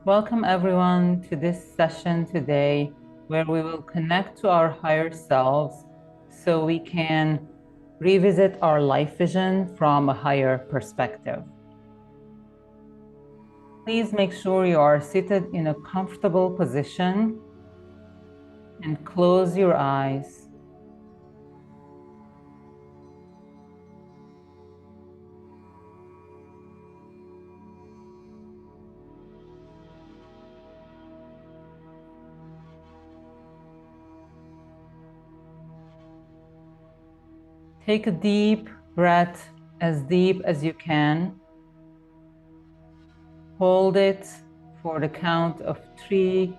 Welcome everyone to this session today where we will connect to our higher selves so we can revisit our life vision from a higher perspective. Please make sure you are seated in a comfortable position and close your eyes. Take a deep breath, as deep as you can. Hold it for the count of 3,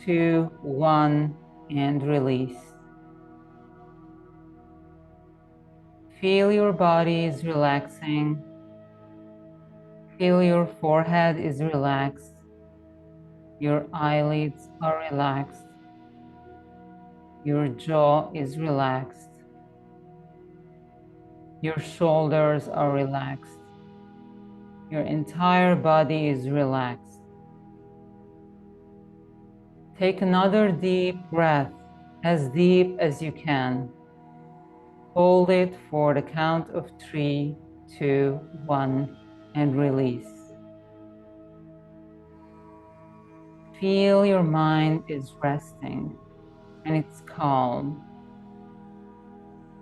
2, 1, and release. Feel your body is relaxing. Feel your forehead is relaxed. Your eyelids are relaxed. Your jaw is relaxed. Your shoulders are relaxed. Your entire body is relaxed. Take another deep breath, as deep as you can. Hold it for the count of 3, 2, 1, and release. Feel your mind is resting and it's calm.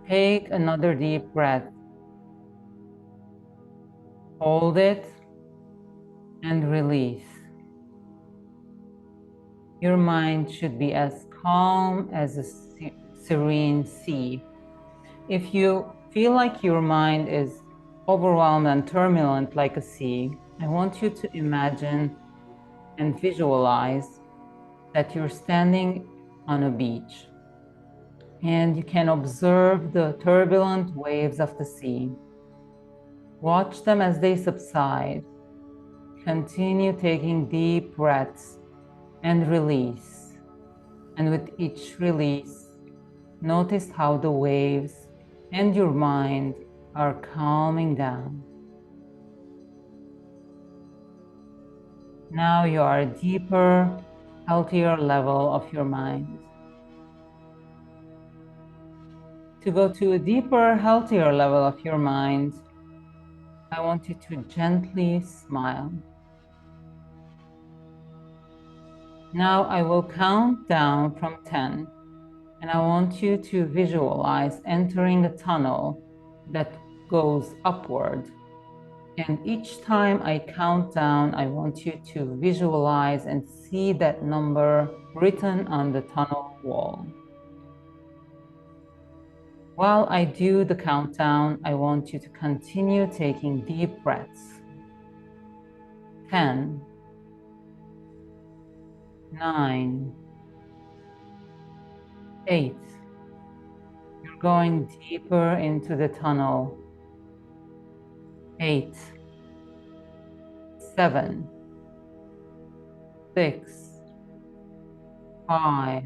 Take another deep breath. Hold it and release. Your mind should be as calm as a serene sea. If you feel like your mind is overwhelmed and turbulent like a sea, I want you to imagine and visualize that you're standing on a beach and you can observe the turbulent waves of the sea. Watch them as they subside. Continue taking deep breaths and release. And with each release, notice how the waves and your mind are calming down. Now you are a deeper, healthier level of your mind. To go to a deeper, healthier level of your mind, I want you to gently smile. Now I will count down from 10, and I want you to visualize entering a tunnel that goes upward. And each time I count down, I want you to visualize and see that number written on the tunnel wall. While I do the countdown, I want you to continue taking deep breaths. 10, 9, 8. You're going deeper into the tunnel. 8, 7, 6, 5.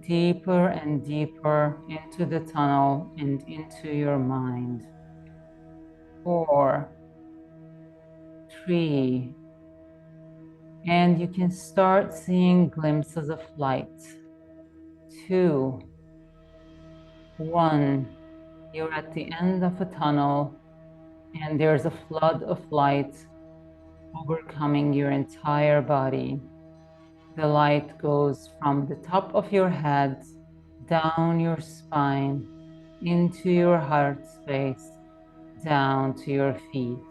Deeper and deeper into the tunnel and into your mind. 4, 3, and you can start seeing glimpses of light. 2, 1, you're at the end of a tunnel and there's a flood of light overcoming your entire body. The light goes from the top of your head, down your spine, into your heart space, down to your feet.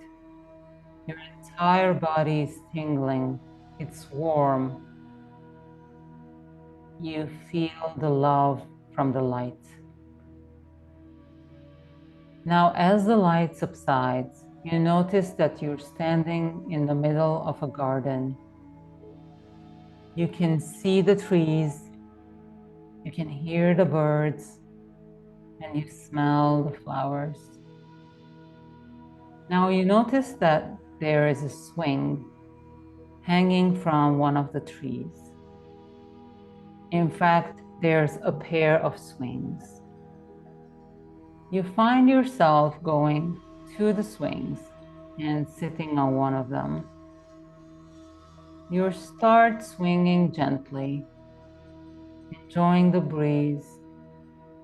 Your entire body is tingling. It's warm. You feel the love from the light. Now, as the light subsides, you notice that you're standing in the middle of a garden. You can see the trees, you can hear the birds, and you smell the flowers. Now you notice that there is a swing hanging from one of the trees. In fact, there's a pair of swings. You find yourself going to the swings and sitting on one of them. You start swinging gently, enjoying the breeze,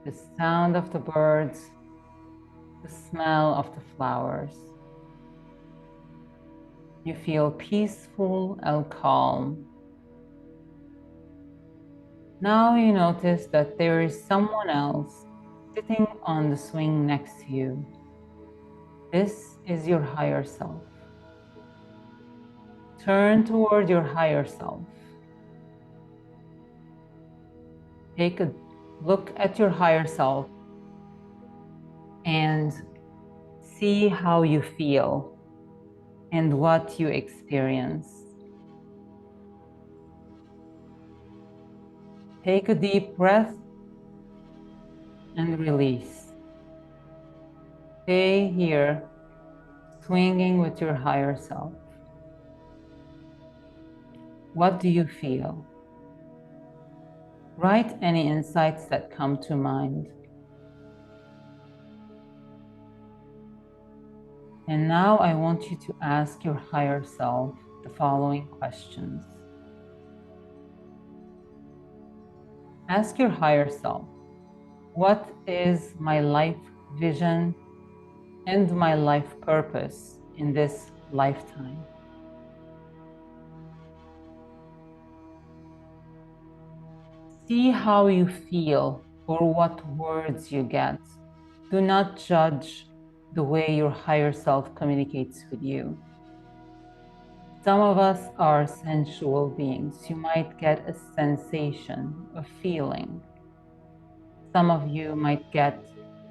the sound of the birds, the smell of the flowers. You feel peaceful and calm. Now you notice that there is someone else sitting on the swing next to you. This is your higher self. Turn toward your higher self. Take a look at your higher self and see how you feel and what you experience. Take a deep breath and release. Stay here, swinging with your higher self. What do you feel? Write any insights that come to mind. And now I want you to ask your higher self the following questions. Ask your higher self, what is my life vision and my life purpose in this lifetime? See how you feel or what words you get. Do not judge the way your higher self communicates with you. Some of us are sensual beings. You might get a sensation, a feeling. Some of you might get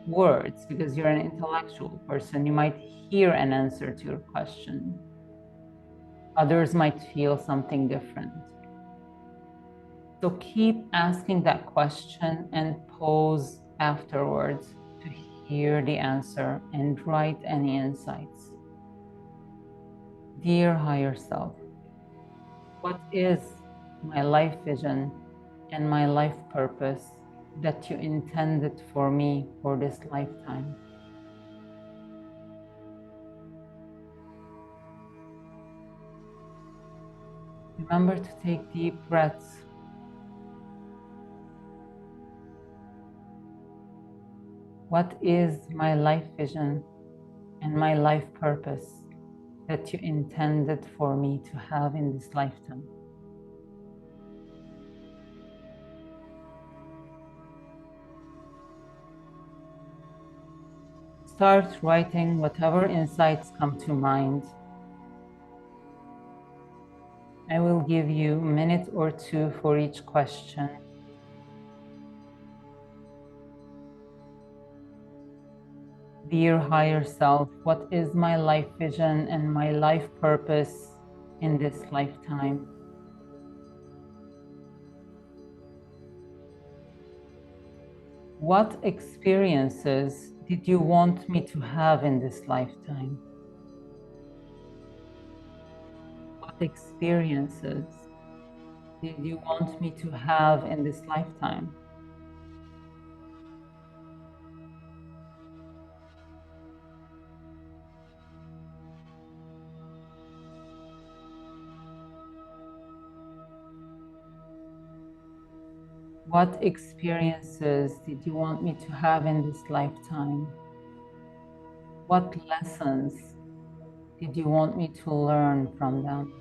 words because you're an intellectual person. You might hear an answer to your question. Others might feel something different. So keep asking that question and pause afterwards to hear the answer and write any insights. Dear higher self, what is my life vision and my life purpose that you intended for me for this lifetime? Remember to take deep breaths. What is my life vision and my life purpose that you intended for me to have in this lifetime? Start writing whatever insights come to mind. I will give you a minute or two for each question. Dear higher self, what is my life vision and my life purpose in this lifetime? What experiences did you want me to have in this lifetime? What experiences did you want me to have in this lifetime? What experiences did you want me to have in this lifetime? What lessons did you want me to learn from them?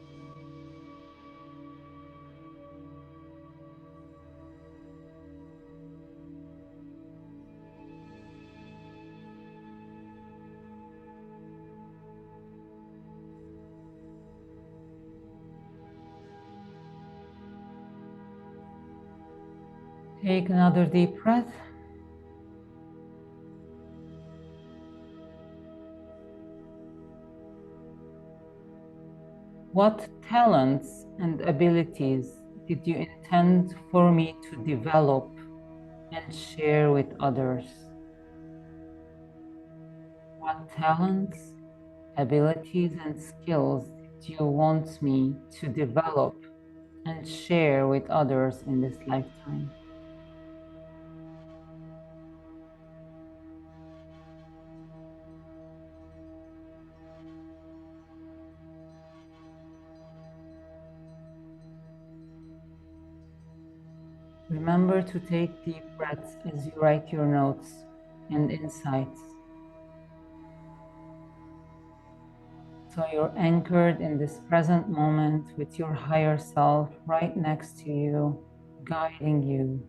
Take another deep breath. What talents and abilities did you intend for me to develop and share with others? What talents, abilities, and skills did you want me to develop and share with others in this lifetime? Remember to take deep breaths as you write your notes and insights. So you're anchored in this present moment with your higher self right next to you, guiding you.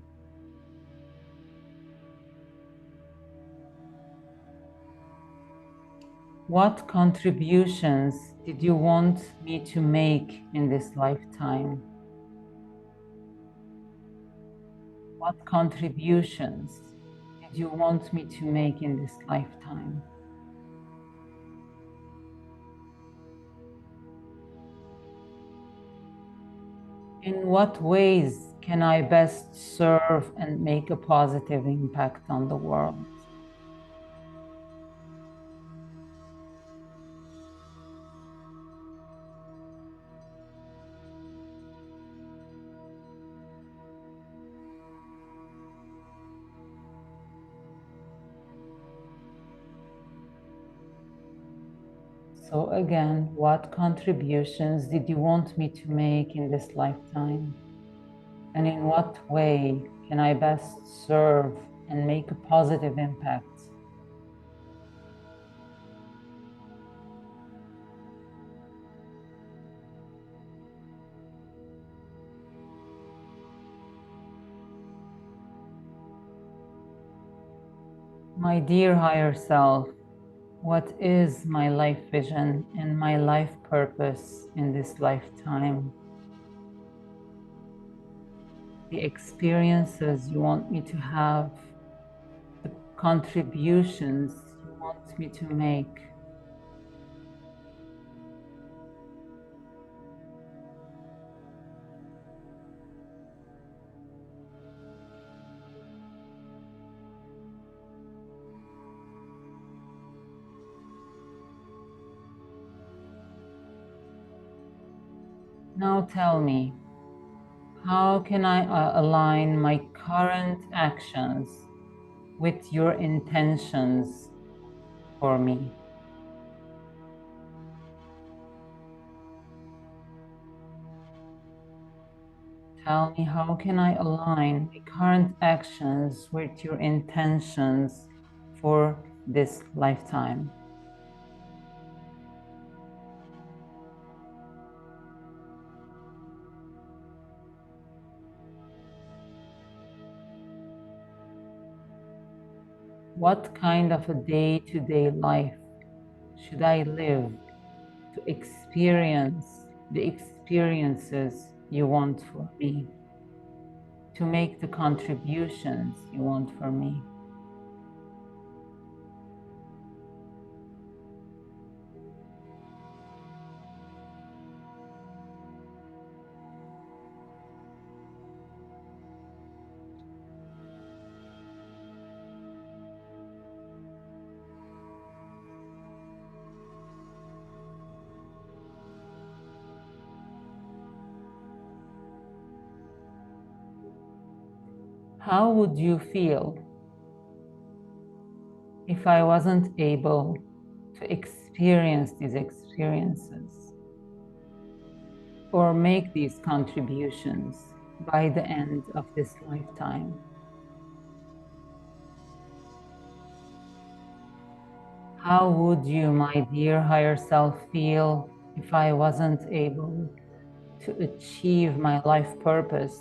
What contributions did you want me to make in this lifetime? What contributions did you want me to make in this lifetime? In what ways can I best serve and make a positive impact on the world? So again, what contributions did you want me to make in this lifetime? And in what way can I best serve and make a positive impact? My dear higher self, what is my life vision and my life purpose in this lifetime? The experiences you want me to have, the contributions you want me to make. Now tell me, how can I align my current actions with your intentions for me? Tell me, how can I align my current actions with your intentions for this lifetime? What kind of a day-to-day life should I live to experience the experiences you want for me, to make the contributions you want for me? How would you feel if I wasn't able to experience these experiences or make these contributions by the end of this lifetime? How would you, my dear higher self, feel if I wasn't able to achieve my life purpose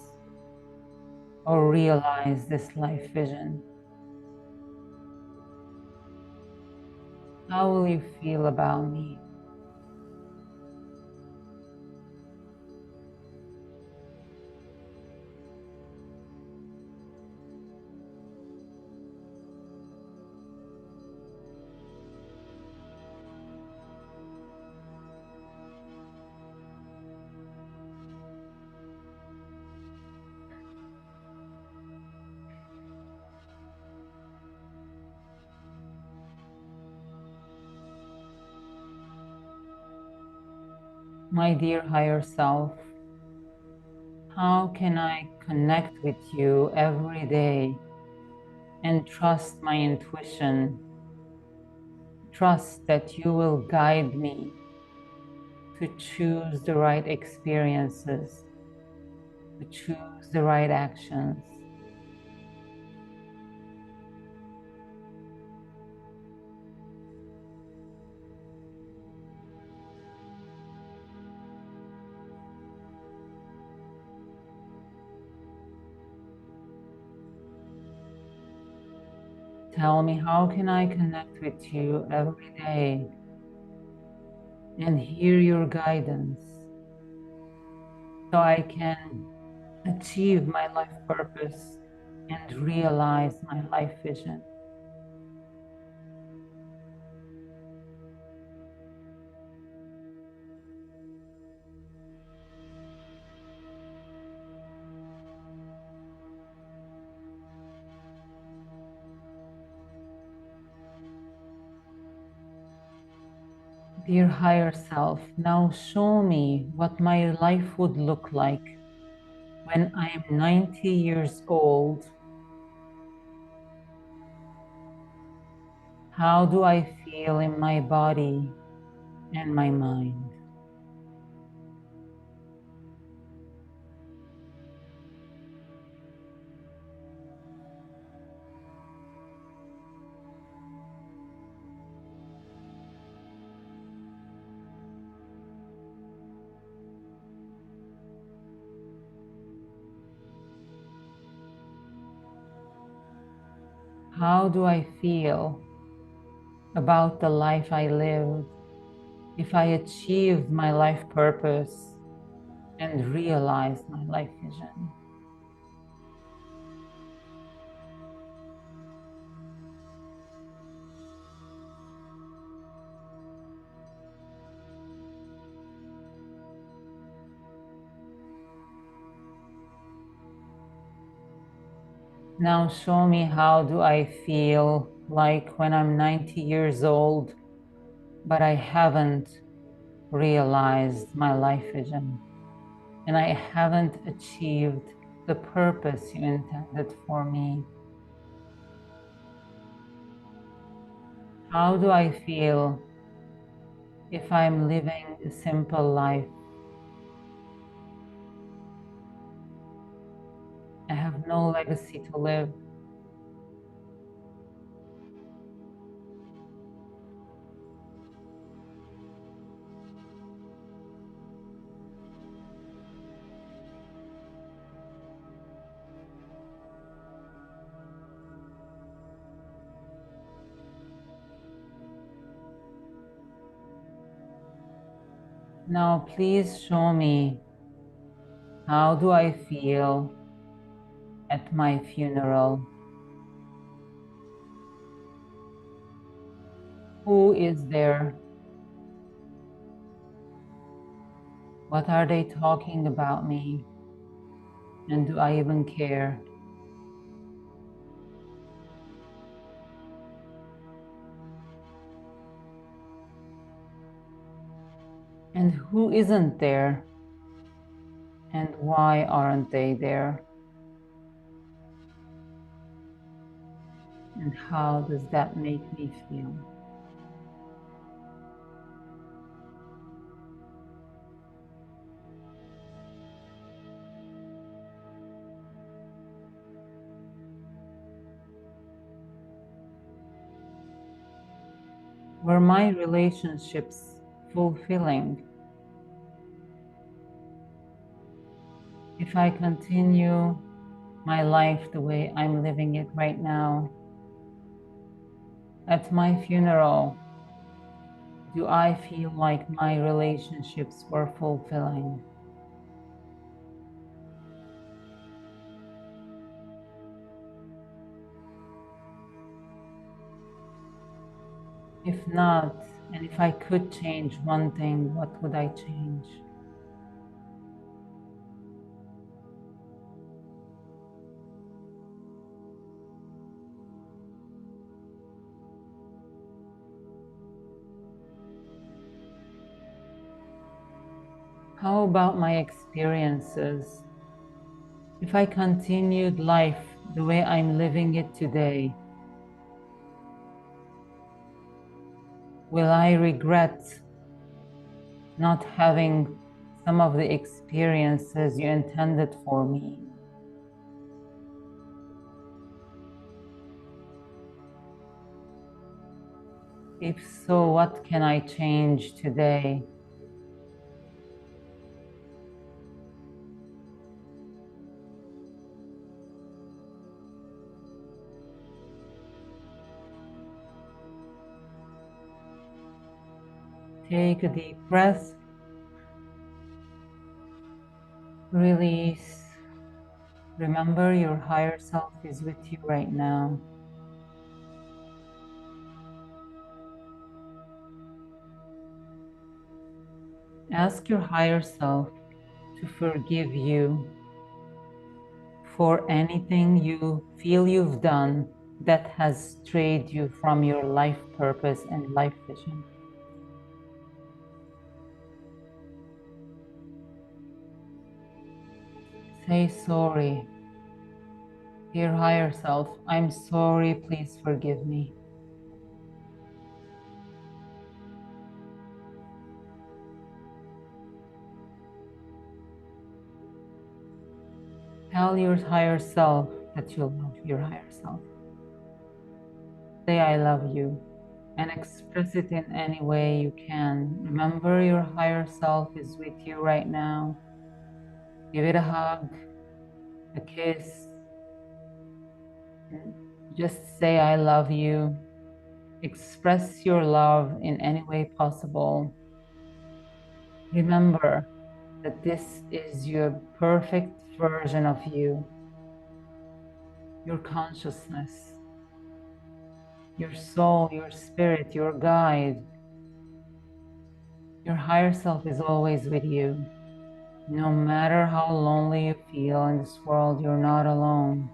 or realize this life vision? How will you feel about me? My dear higher self, how can I connect with you every day and trust my intuition? Trust that you will guide me to choose the right experiences, to choose the right actions, Tell me, how can I connect with you every day and hear your guidance so I can achieve my life purpose and realize my life vision? Dear higher self, now show me what my life would look like when I am 90 years old. How do I feel in my body and my mind? How do I feel about the life I live if I achieve my life purpose and realize my life vision? Now show me, how do I feel like when I'm 90 years old, but I haven't realized my life vision and I haven't achieved the purpose you intended for me? How do I feel if I'm living a simple life? I have no legacy to live. Now please show me, how do I feel at my funeral? Who is there? What are they talking about me? And do I even care? And who isn't there? And why aren't they there? And how does that make me feel? Were my relationships fulfilling? If I continue my life the way I'm living it right now, at my funeral, do I feel like my relationships were fulfilling? If not, and if I could change one thing, what would I change? How about my experiences? If I continued life the way I'm living it today, will I regret not having some of the experiences you intended for me? If so, what can I change today? Take a deep breath. Release. Remember, your higher self is with you right now. Ask your higher self to forgive you for anything you feel you've done that has strayed you from your life purpose and life vision. Say sorry. Dear higher self, I'm sorry, please forgive me. Tell your higher self that you love your higher self. Say I love you and express it in any way you can. Remember, your higher self is with you right now. Give it a hug, a kiss. Just say I love you. Express your love in any way possible. Remember that this is your perfect version of you, your consciousness, your soul, your spirit, your guide. Your higher self is always with you. No matter how lonely you feel in this world, you're not alone.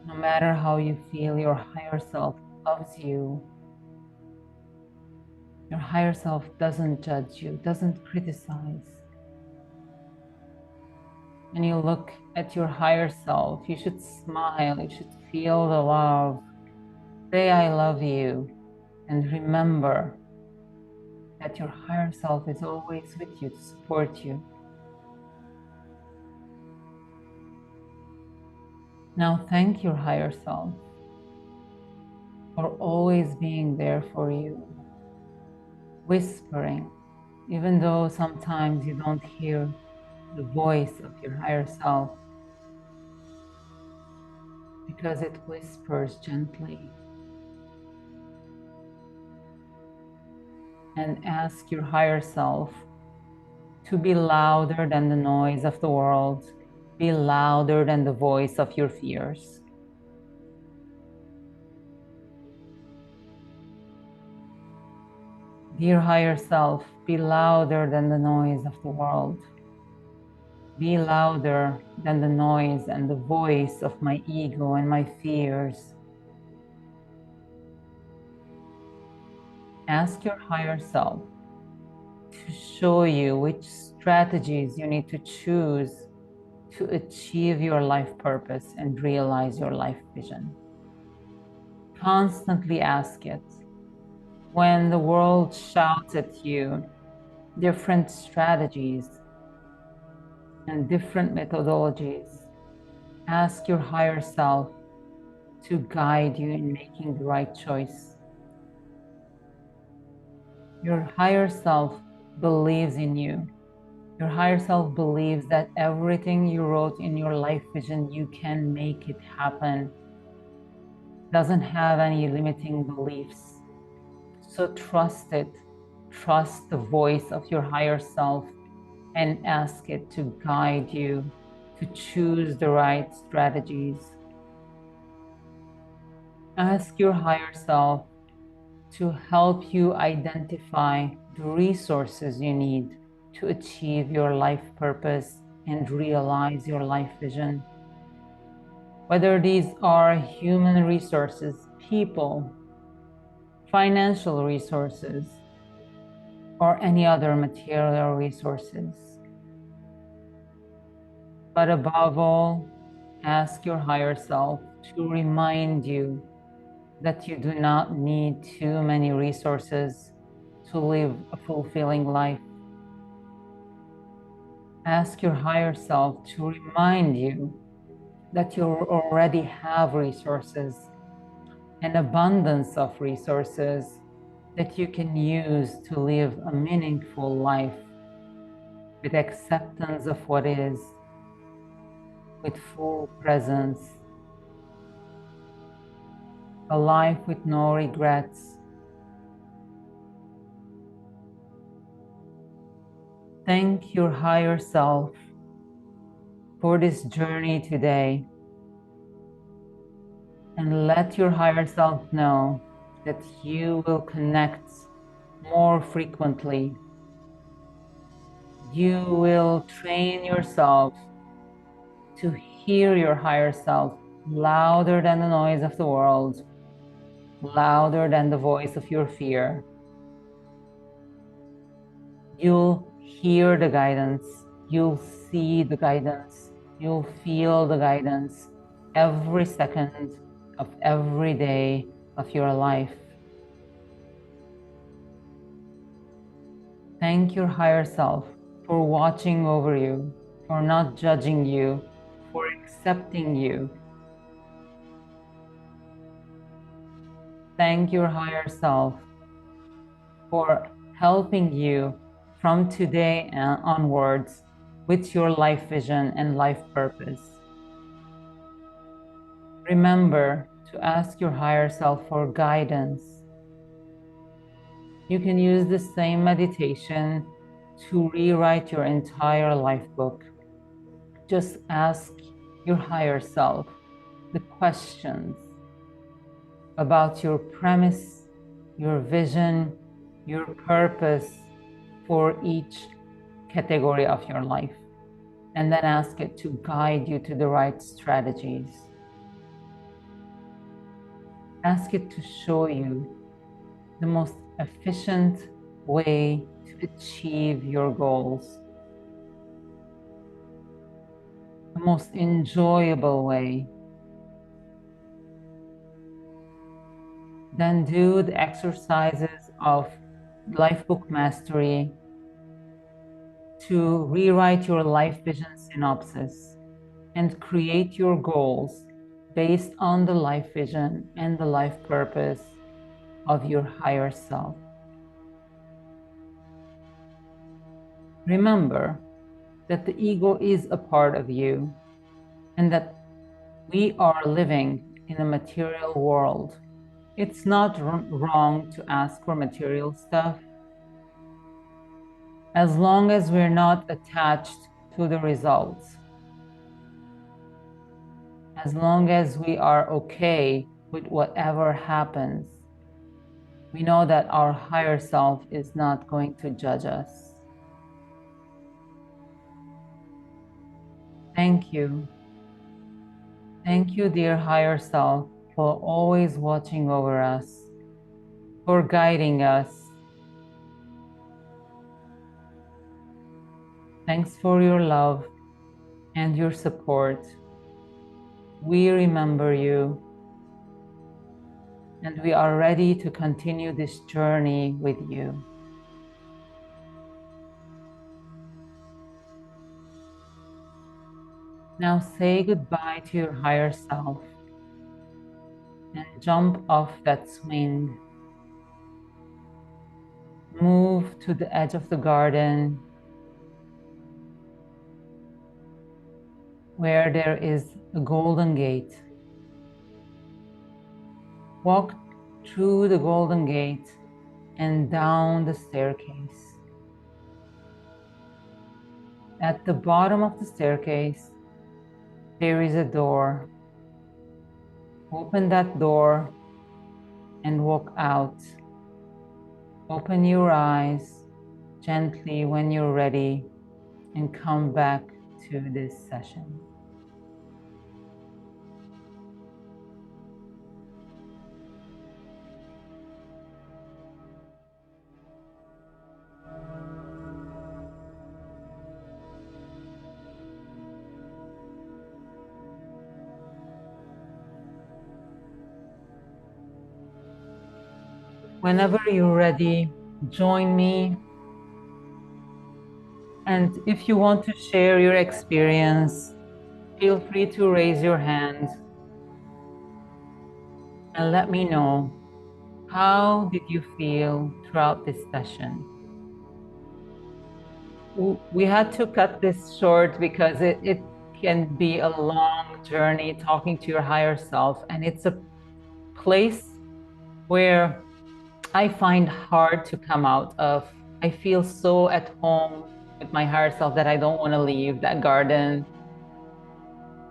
No matter how you feel, your higher self loves you. Your higher self doesn't judge you, doesn't criticize. When you look at your higher self, you should smile, you should feel the love. Say, I love you, and remember that your higher self is always with you to support you. Now thank your higher self for always being there for you, whispering, even though sometimes you don't hear the voice of your higher self, because it whispers gently. And ask your higher self to be louder than the noise of the world, be louder than the voice of your fears. Dear higher self, be louder than the noise of the world. Be louder than the noise and the voice of my ego and my fears. Ask your higher self to show you which strategies you need to choose to achieve your life purpose and realize your life vision. Constantly ask it. When the world shouts at you different strategies and different methodologies, ask your higher self to guide you in making the right choice. Your higher self believes in you. Your higher self believes that everything you wrote in your life vision, you can make it happen. Doesn't have any limiting beliefs. So trust it. Trust the voice of your higher self and ask it to guide you to choose the right strategies. Ask your higher self to help you identify the resources you need to achieve your life purpose and realize your life vision. Whether these are human resources, people, financial resources, or any other material resources. But above all, ask your higher self to remind you that you do not need too many resources to live a fulfilling life. Ask your higher self to remind you that you already have resources, an abundance of resources that you can use to live a meaningful life with acceptance of what is, with full presence, a life with no regrets, Thank your higher self for this journey today, and let your higher self know that you will connect more frequently. You will train yourself to hear your higher self louder than the noise of the world, louder than the voice of your fear. You'll hear the guidance, you'll see the guidance, you'll feel the guidance every second of every day of your life. Thank your higher self for watching over you, for not judging you, for accepting you. Thank your higher self for helping you from today onwards with your life vision and life purpose. Remember to ask your higher self for guidance. You can use the same meditation to rewrite your entire life book. Just ask your higher self the questions about your premise, your vision, your purpose for each category of your life, and then ask it to guide you to the right strategies. Ask it to show you the most efficient way to achieve your goals, the most enjoyable way. Then do the exercises of Life Book Mastery to rewrite your life vision synopsis and create your goals based on the life vision and the life purpose of your higher self. Remember that the ego is a part of you and that we are living in a material world. It's not wrong to ask for material stuff as long as we're not attached to the results. As long as we are okay with whatever happens, we know that our higher self is not going to judge us. Thank you. Thank you, dear higher self, for always watching over us, for guiding us. Thanks for your love and your support. We remember you, and we are ready to continue this journey with you. Now say goodbye to your higher self and jump off that swing. Move to the edge of the garden where there is a golden gate. Walk through the golden gate and down the staircase. At the bottom of the staircase, there is a door. Open that door and walk out. Open your eyes gently when you're ready and come back to this session. Whenever you're ready, join me. And if you want to share your experience, feel free to raise your hand and let me know, how did you feel throughout this session? We had to cut this short because it can be a long journey talking to your higher self, and it's a place where I find hard to come out of. I feel so at home with my higher self that I don't want to leave that garden.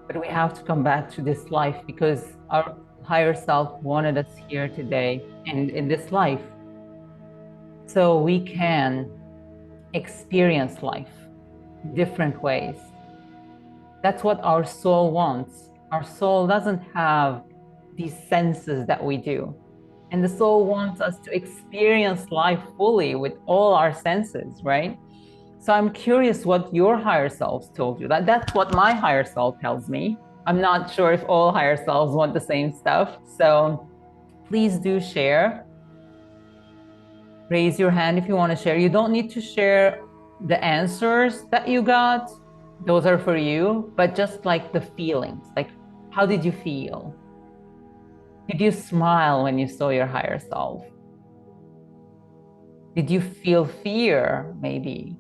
But we have to come back to this life because our higher self wanted us here today and in this life. So we can experience life different ways. That's what our soul wants. Our soul doesn't have these senses that we do. And the soul wants us to experience life fully with all our senses, right? So I'm curious what your higher selves told you. That's what my higher self tells me. I'm not sure if all higher selves want the same stuff. So please do share. Raise your hand if you want to share. You don't need to share the answers that you got. Those are for you, but just like the feelings, like how did you feel? Did you smile when you saw your higher self? Did you feel fear, maybe?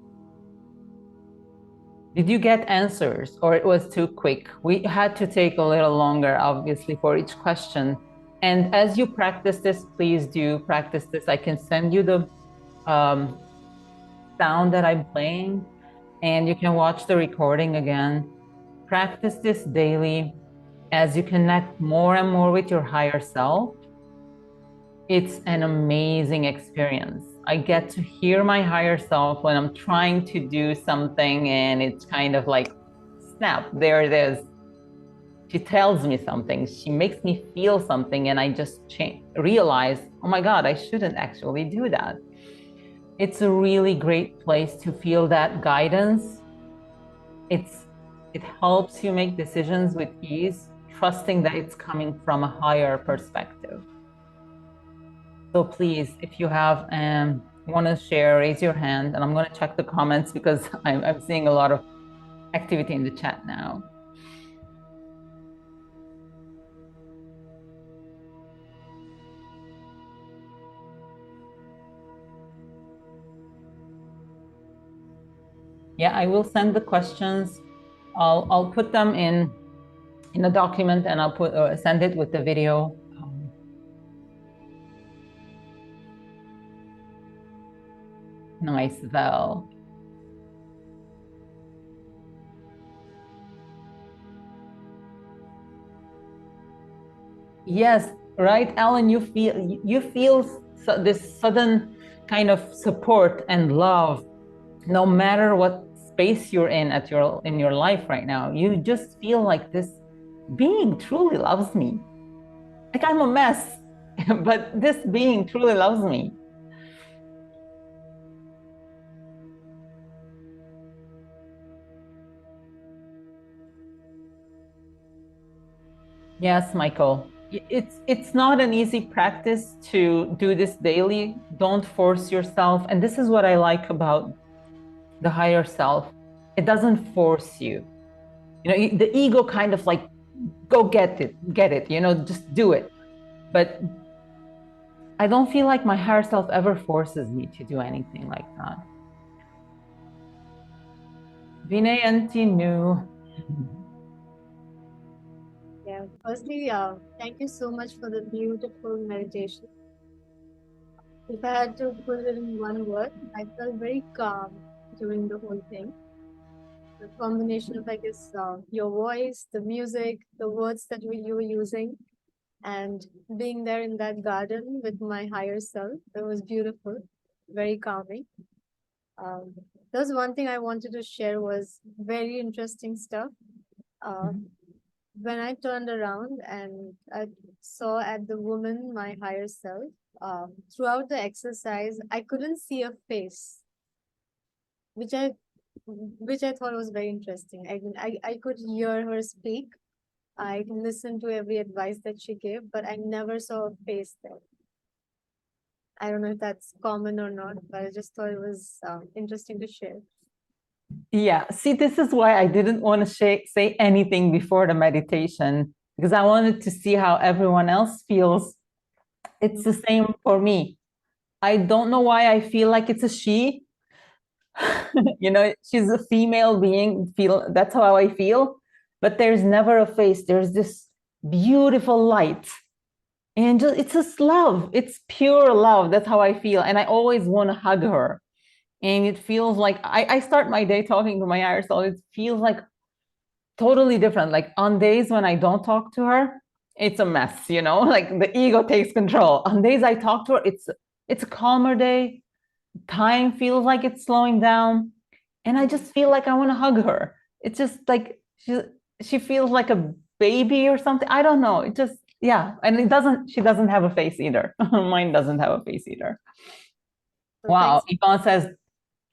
Did you get answers or it was too quick? We had to take a little longer, obviously, for each question. And as you practice this, please do practice this. I can send you the sound that I'm playing and you can watch the recording again. Practice this daily as you connect more and more with your higher self. It's an amazing experience. I get to hear my higher self when I'm trying to do something and it's kind of like, snap, there it is. She tells me something, she makes me feel something, and I just realize, oh my God, I shouldn't actually do that. It's a really great place to feel that guidance. It helps you make decisions with ease, trusting that it's coming from a higher perspective. So please, if you have want to share, raise your hand, and I'm going to check the comments because I'm seeing a lot of activity in the chat now. Yeah, I will send the questions. I'll put them in a document and I'll send it with the video. Nice, Val. Yes, right, Alan. You feel this sudden kind of support and love, no matter what space you're in in your life right now. You just feel like this being truly loves me. Like I'm a mess, but this being truly loves me. Yes, Michael. It's not an easy practice to do this daily. Don't force yourself. And this is what I like about the higher self. It doesn't force you. You know, the ego kind of like, go get it, you know, just do it. But I don't feel like my higher self ever forces me to do anything like that. Vinay Antinu. Yeah, firstly, thank you so much for the beautiful meditation. If I had to put it in one word, I felt very calm during the whole thing. The combination of, I guess, your voice, the music, the words that you were using, and being there in that garden with my higher self, it was beautiful, very calming. There was one thing I wanted to share was very interesting stuff. When I turned around and I saw at the woman my higher self, throughout the exercise, I couldn't see a face, which I which I thought was very interesting. I could hear her speak. I can listen to every advice that she gave, but I never saw a face there. I don't know if that's common or not, but I just thought it was interesting to share. Yeah, see, this is why I didn't want to say anything before the meditation because I wanted to see how everyone else feels. It's the same for me. I don't know why I feel like it's a she. You know, she's a female being, that's how I feel. But there's never a face. There's this beautiful light. And just, it's just love. It's pure love. That's how I feel. And I always want to hug her. And it feels like I start my day talking to my higher self. It feels like totally different. Like on days when I don't talk to her, it's a mess, you know, like the ego takes control. On days I talk to her, it's a calmer day. Time feels like it's slowing down. And I just feel like I want to hug her. It's just like she feels like a baby or something. I don't know. It just, yeah. And she doesn't have a face either. Mine doesn't have a face either. So Wow. thanks. Yvonne says,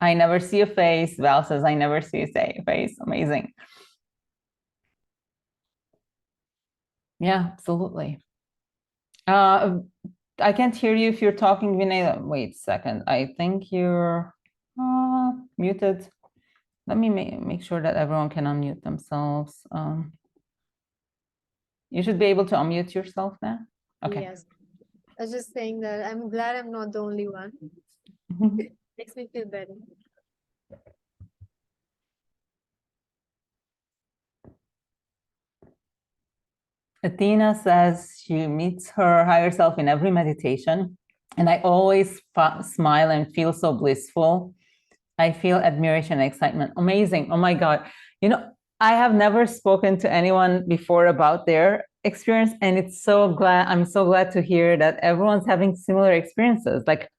I never see a face. Val says, I never see a face. Amazing. Yeah, absolutely. I can't hear you if you're talking, Vinay. Wait a second. I think you're muted. Let me make sure that everyone can unmute themselves. You should be able to unmute yourself now. Okay. Yes. I was just saying that I'm glad I'm not the only one. Makes me feel better. Athena says she meets her higher self in every meditation, and I always smile and feel so blissful. I feel admiration and excitement. Amazing. Oh my God. You know, I have never spoken to anyone before about their experience, and I'm so glad to hear that everyone's having similar experiences. Like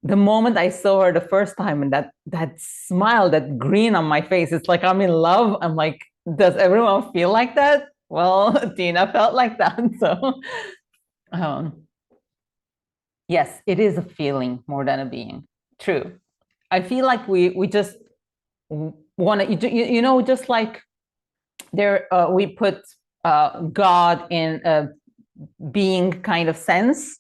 the moment I saw her the first time and that smile, that grin on my face, it's like I'm in love. I'm like, does everyone feel like that? Well, Tina felt like that. So um, yes, it is a feeling more than a being. True. I feel like we just want to, you know, just like there we put God in a being kind of sense.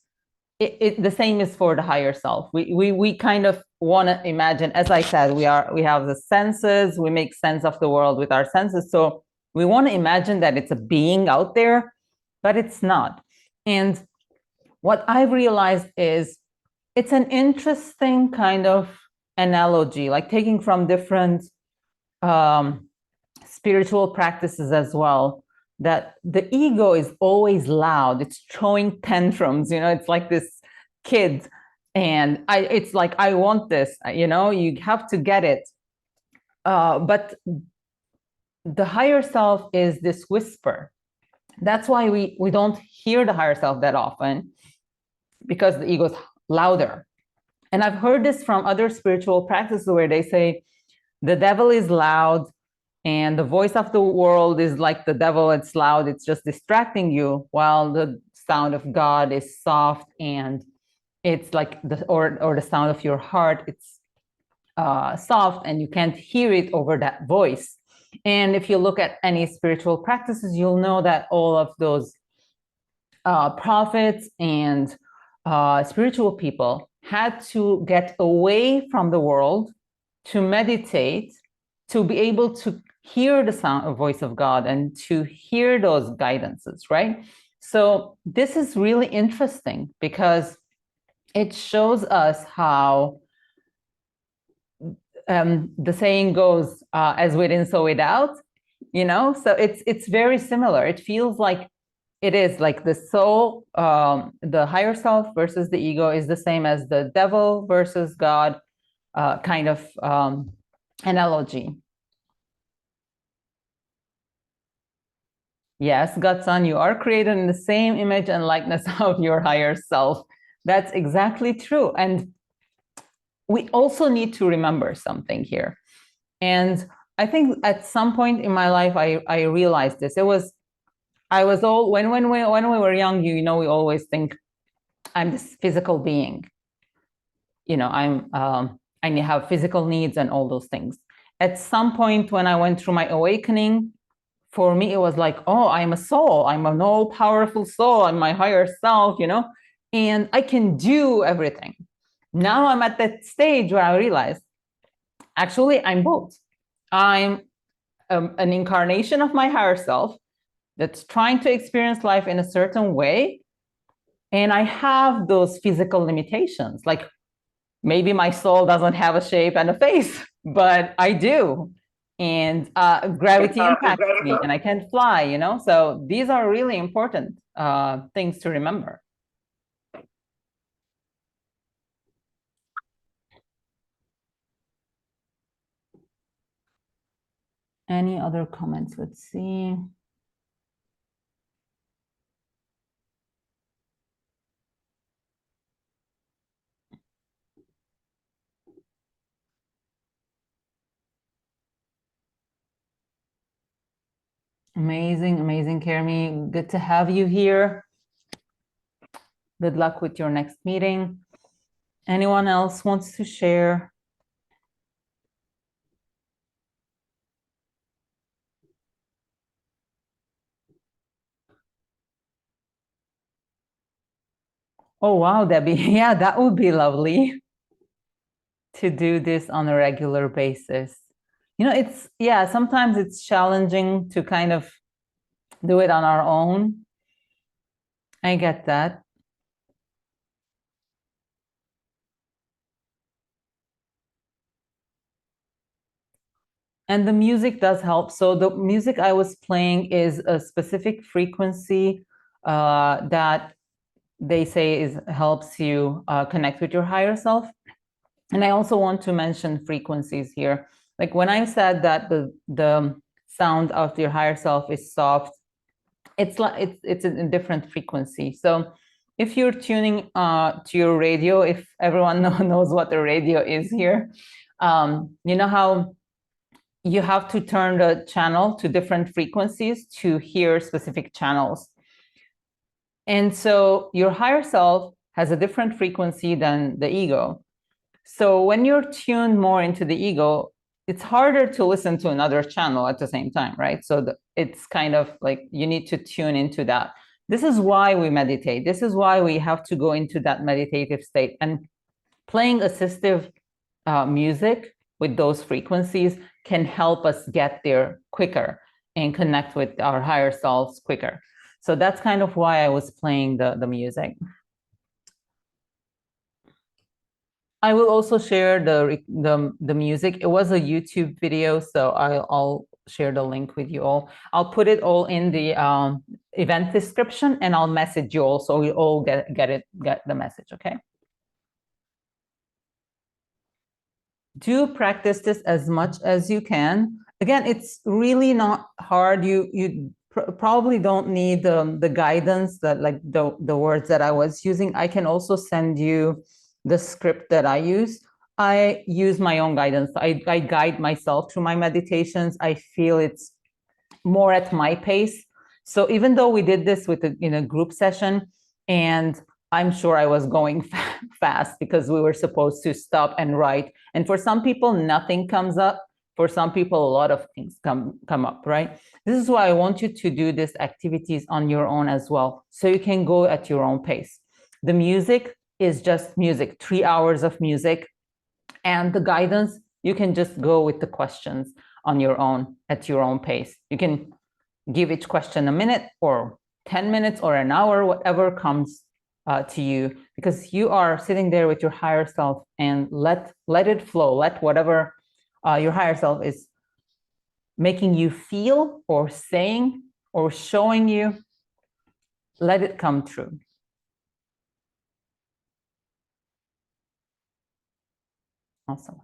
The same is for the higher self. We kind of want to imagine, as I said, we have the senses, we make sense of the world with our senses. So we want to imagine that it's a being out there, but it's not. And what I've realized is it's an interesting kind of analogy, like taking from different spiritual practices as well, that the ego is always loud. It's throwing tantrums, you know, it's like this kid. And it's like, I want this, you know, you have to get it. But the higher self is this whisper. That's why we don't hear the higher self that often, because the ego is louder. And I've heard this from other spiritual practices where they say the devil is loud and the voice of the world is like the devil. It's loud, it's just distracting you, while the sound of God is soft, and it's like or the sound of your heart, it's soft, and you can't hear it over that voice. And if you look at any spiritual practices, you'll know that all of those prophets and spiritual people had to get away from the world to meditate, to be able to hear the sound of voice of God and to hear those guidances, right? So this is really interesting because it shows us how the saying goes, as within, so without, you know? So it's very similar. It feels like it is like the soul, the higher self versus the ego is the same as the devil versus God kind of analogy. Yes, Godson, you are created in the same image and likeness of your higher self. That's exactly true. And we also need to remember something here. And I think at some point in my life, I realized this. I was all, when we were young, you know, we always think I'm this physical being. You know, I have physical needs and all those things. At some point when I went through my awakening, for me, it was like, oh, I'm a soul. I'm an all powerful soul. I'm my higher self, you know, and I can do everything. Now I'm at that stage where I realize, actually, I'm both. I'm an incarnation of my higher self that's trying to experience life in a certain way. And I have those physical limitations. Like maybe my soul doesn't have a shape and a face, but I do. And gravity impacts me and I can fly, you know? So these are really important things to remember. Any other comments? Let's see. Amazing, amazing, Kermi. Good to have you here. Good luck with your next meeting. Anyone else wants to share? Oh, wow, Debbie. Yeah, that would be lovely to do this on a regular basis. You know, yeah, sometimes it's challenging to kind of do it on our own. I get that. And the music does help. So the music I was playing is a specific frequency that they say helps you connect with your higher self. And I also want to mention frequencies here. Like when I said that the sound of your higher self is soft, it's like it's a different frequency. So if you're tuning to your radio, if everyone knows what the radio is here, you know how you have to turn the channel to different frequencies to hear specific channels. And so your higher self has a different frequency than the ego. So when you're tuned more into the ego, it's harder to listen to another channel at the same time, right? So it's kind of like you need to tune into that. This is why we meditate. This is why we have to go into that meditative state. And playing assistive music with those frequencies can help us get there quicker and connect with our higher selves quicker. So that's kind of why I was playing the music. I will also share the music. It was a YouTube video, so I'll share the link with you all. I'll put it all in the event description, and I'll message you all so we all get the message. Okay. Do practice this as much as you can. Again, it's really not hard. You probably don't need the guidance that like the words that I was using. I can also send you the script that I use. I use my own guidance. I guide myself through my meditations. I feel it's more at my pace. So even though we did this in a group session, and I'm sure I was going fast because we were supposed to stop and write. And for some people, nothing comes up. For some people, a lot of things come up, right? This is why I want you to do these activities on your own as well, so you can go at your own pace. The music is just music, 3 hours of music. And the guidance, you can just go with the questions on your own at your own pace. You can give each question a minute or 10 minutes or an hour, whatever comes to you, because you are sitting there with your higher self, and let it flow. Let whatever your higher self is making you feel or saying or showing you, let it come true. Awesome.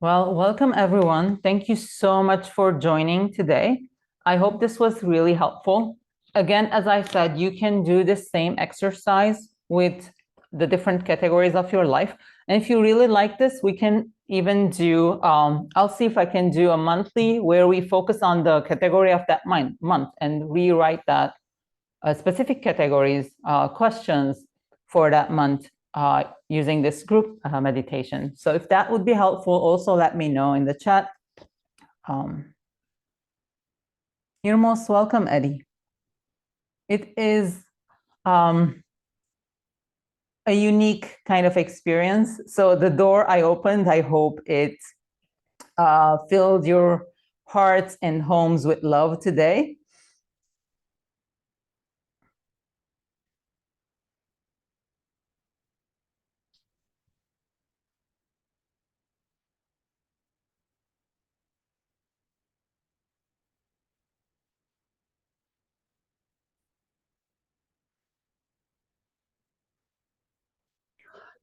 Well, welcome everyone. Thank you so much for joining today. I hope this was really helpful. Again, as I said, you can do the same exercise with the different categories of your life. And if you really like this, we can even do, I'll see if I can do a monthly where we focus on the category of that month and rewrite that specific categories, questions for that month using this group meditation. So if that would be helpful, also let me know in the chat. You're most welcome, Eddie. It is a unique kind of experience. So the door I opened, I hope it filled your hearts and homes with love today.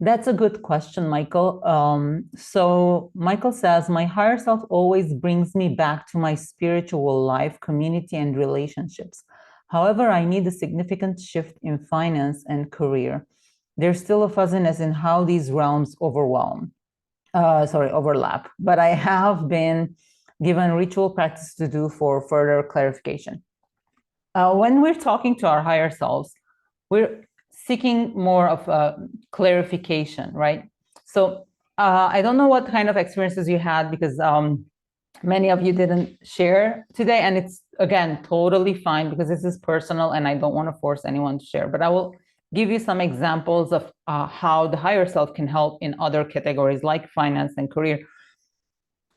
That's a good question, Michael. So Michael says, my higher self always brings me back to my spiritual life, community, and relationships. However, I need a significant shift in finance and career. There's still a fuzziness in how these realms overlap, but I have been given ritual practice to do for further clarification. When we're talking to our higher selves, we're seeking more of a clarification, right? So I don't know what kind of experiences you had, because many of you didn't share today, and it's, again, totally fine, because this is personal and I don't want to force anyone to share, but I will give you some examples of how the higher self can help in other categories like finance and career.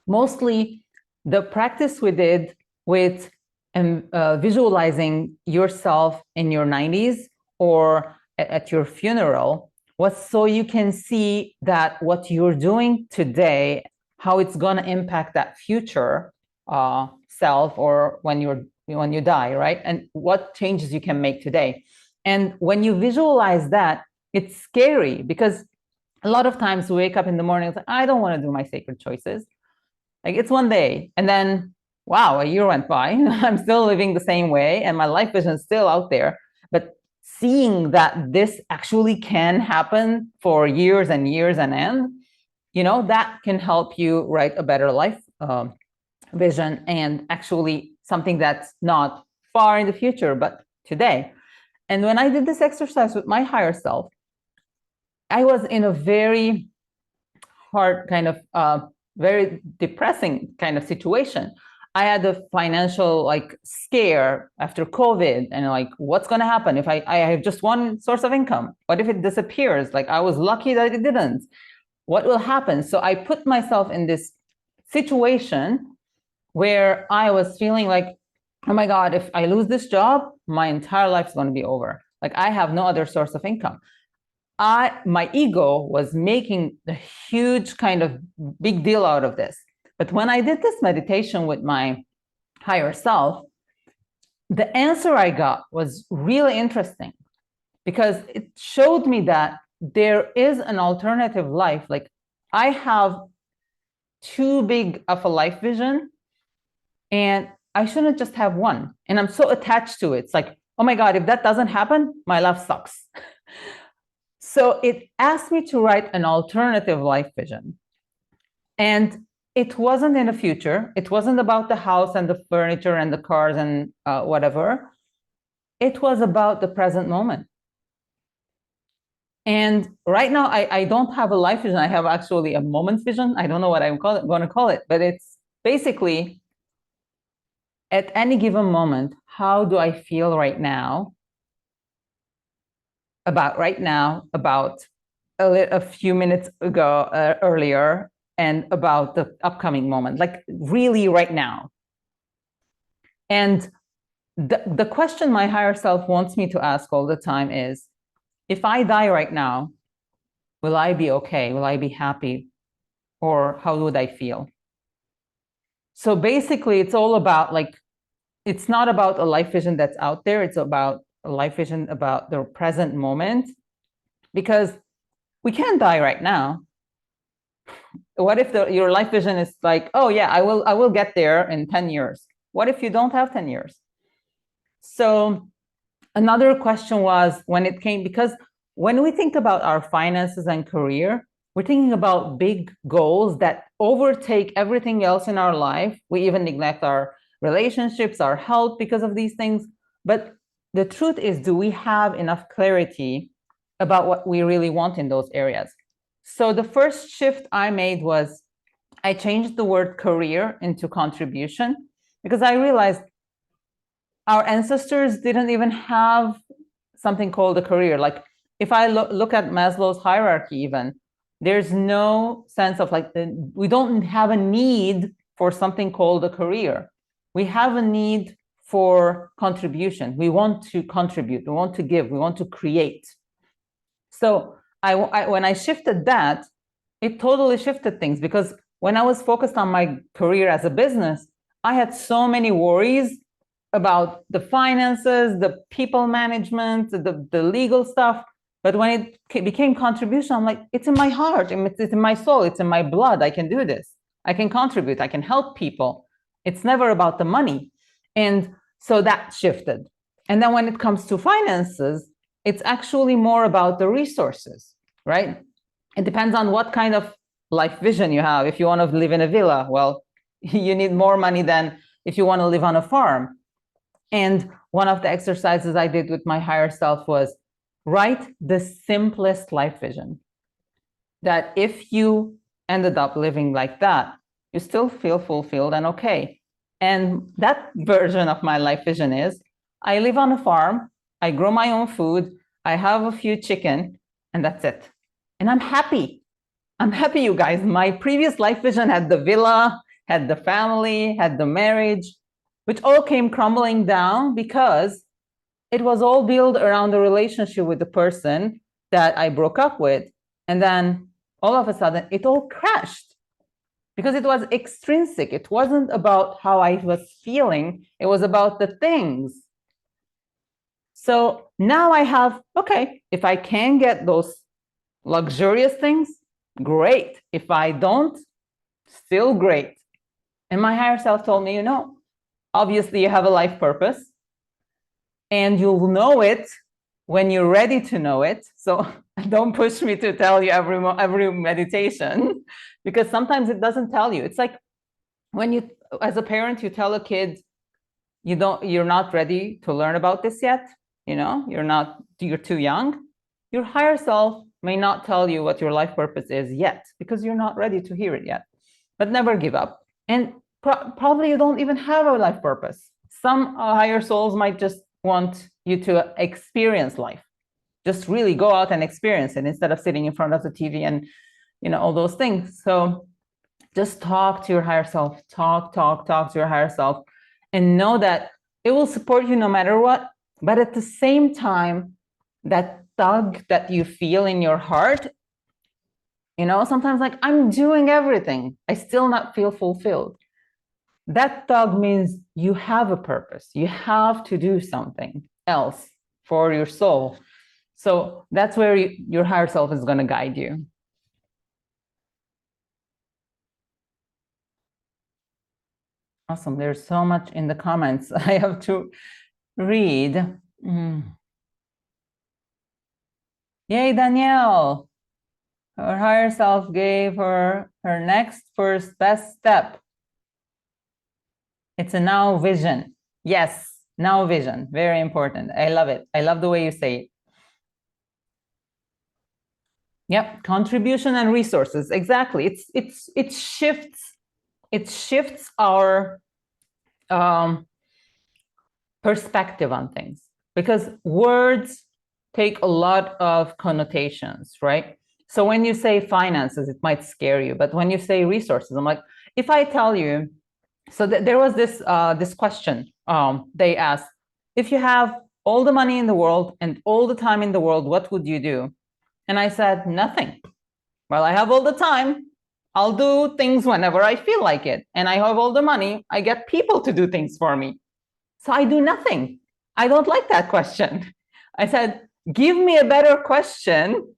Mostly the practice we did with visualizing yourself in your 90s or at your funeral was so you can see that what you're doing today, how it's going to impact that future self, or when you die, right? And what changes you can make today. And when you visualize that, it's scary, because a lot of times we wake up in the morning, it's like, I don't want to do my sacred choices. Like, it's one day, and then, wow, a year went by. I'm still living the same way, and my life vision is still out there. But seeing that this actually can happen for years and years and end, that can help you write a better life vision, and actually something that's not far in the future, but today. And when I did this exercise with my higher self, I was in a very hard kind of very depressing kind of situation. I had a financial scare after COVID, and what's going to happen if I have just one source of income? What if it disappears? I was lucky that it didn't. What will happen? So I put myself in this situation where I was feeling like, oh my God, if I lose this job, my entire life is going to be over. I have no other source of income. My ego was making a huge kind of big deal out of this. But when I did this meditation with my higher self, the answer I got was really interesting, because it showed me that there is an alternative life. I have too big of a life vision, and I shouldn't just have one. And I'm so attached to it. It's like, oh my God, if that doesn't happen, my life sucks. So it asked me to write an alternative life vision. And it wasn't in the future. It wasn't about the house and the furniture and the cars and whatever. It was about the present moment. And right now, I don't have a life vision. I have actually a moment vision. I don't know what I'm going to call it, but it's basically, at any given moment, how do I feel right now, about a few minutes ago, earlier, and about the upcoming moment, really right now. And the question my higher self wants me to ask all the time is, if I die right now, will I be okay? Will I be happy? Or how would I feel? So basically, it's all about it's not about a life vision that's out there. It's about a life vision about the present moment, because we can't die right now. What if your life vision is oh yeah, I will get there in 10 years? What if you don't have 10 years? So another question was, because when we think about our finances and career, we're thinking about big goals that overtake everything else in our life. We even neglect our relationships, our health, because of these things. But the truth is, do we have enough clarity about what we really want in those areas? So the first shift I made was I changed the word career into contribution, because I realized our ancestors didn't even have something called a career. If I look at Maslow's hierarchy, even, there's no sense of we don't have a need for something called a career. We have a need for contribution. We want to contribute. We want to give. We want to create. So when I shifted that, it totally shifted things, because when I was focused on my career as a business, I had so many worries about the finances, the people management, the legal stuff. But when it became contribution, I'm like, it's in my heart, it's in my soul, it's in my blood. I can do this. I can contribute. I can help people. It's never about the money. And so that shifted. And then when it comes to finances, it's actually more about the resources, right? It depends on what kind of life vision you have. If you want to live in a villa, well, you need more money than if you want to live on a farm. And one of the exercises I did with my higher self was write the simplest life vision. That if you ended up living like that, you still feel fulfilled and okay. And that version of my life vision is I live on a farm, I grow my own food, I have a few chicken, and that's it. And I'm happy. I'm happy, you guys. My previous life vision had the villa, had the family, had the marriage, which all came crumbling down because it was all built around the relationship with the person that I broke up with. And then all of a sudden, it all crashed because it was extrinsic. It wasn't about how I was feeling. It was about the things. So now I have, okay, if I can get those luxurious things, great. If I don't, still great. And my higher self told me, obviously you have a life purpose and you'll know it when you're ready to know it. So don't push me to tell you every meditation, because sometimes it doesn't tell you. It's like when you, as a parent, you tell a kid, you're not ready to learn about this yet. You're too young. Your higher self may not tell you what your life purpose is yet because you're not ready to hear it yet. But never give up. And probably you don't even have a life purpose. Some higher souls might just want you to experience life. Just really go out and experience it instead of sitting in front of the TV and all those things. So just talk to your higher self. Talk to your higher self, and know that it will support you no matter what. But at the same time, that tug that you feel in your heart, sometimes like I'm doing everything, I still not feel fulfilled. That tug means you have a purpose. You have to do something else for your soul. So that's where your higher self is going to guide you. Awesome. There's so much in the comments I have to read. Yay, Danielle. Her higher self gave her next first best step. It's a now vision. Yes, now vision. Very important. I love it. I love the way you say it. Yep, contribution and resources. Exactly. It shifts our perspective on things, because words take a lot of connotations, right? So when you say finances, it might scare you, but when you say resources, I'm like, if I tell you, so there was this question they asked, if you have all the money in the world and all the time in the world, what would you do? And I said, nothing. Well, I have all the time. I'll do things whenever I feel like it. And I have all the money. I get people to do things for me. So I do nothing. I don't like that question. I said, give me a better question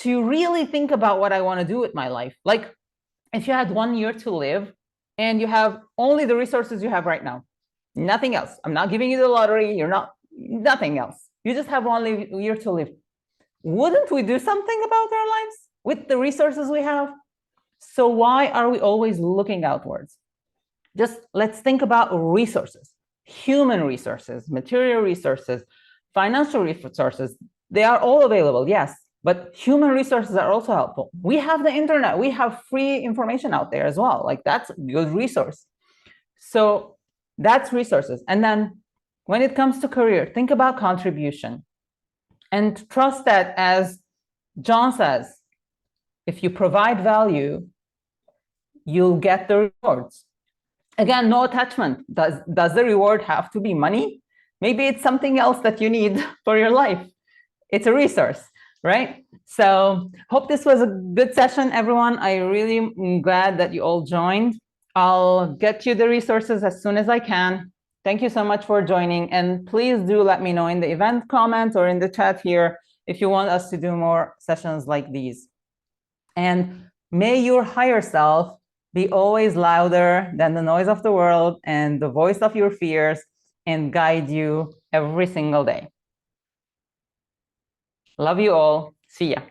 to really think about what I want to do with my life. Like if you had 1 year to live and you have only the resources you have right now, nothing else. I'm not giving you the lottery. Nothing else. You just have 1 year to live. Wouldn't we do something about our lives with the resources we have? So why are we always looking outwards? Just let's think about resources, human resources, material resources, financial resources. They are all available, yes, but human resources are also helpful. We have the internet. We have free information out there as well. Like that's a good resource. So that's resources. And then when it comes to career, think about contribution. And trust that, as John says, if you provide value, you'll get the rewards. Again, no attachment. Does the reward have to be money? Maybe it's something else that you need for your life. It's a resource, right? So hope this was a good session, everyone. I really am glad that you all joined. I'll get you the resources as soon as I can. Thank you so much for joining. And please do let me know in the event comments or in the chat here if you want us to do more sessions like these. And may your higher self be always louder than the noise of the world and the voice of your fears, and guide you every single day. Love you all. See ya.